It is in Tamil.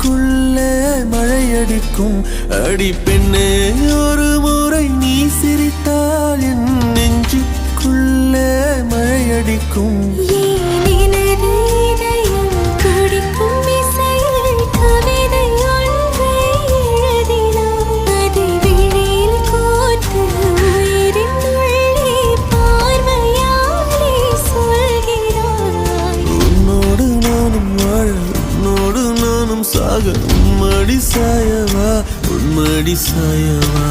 நெஞ்சுக்குள்ளே மழையடிக்கும் அடி பெண்ணே ஒரு முறை நீ சிரித்தால் என் நெஞ்சுக்குள்ளே மழையடிக்கும் சாக உம்மடி சாயவா உன்மடி சாயவா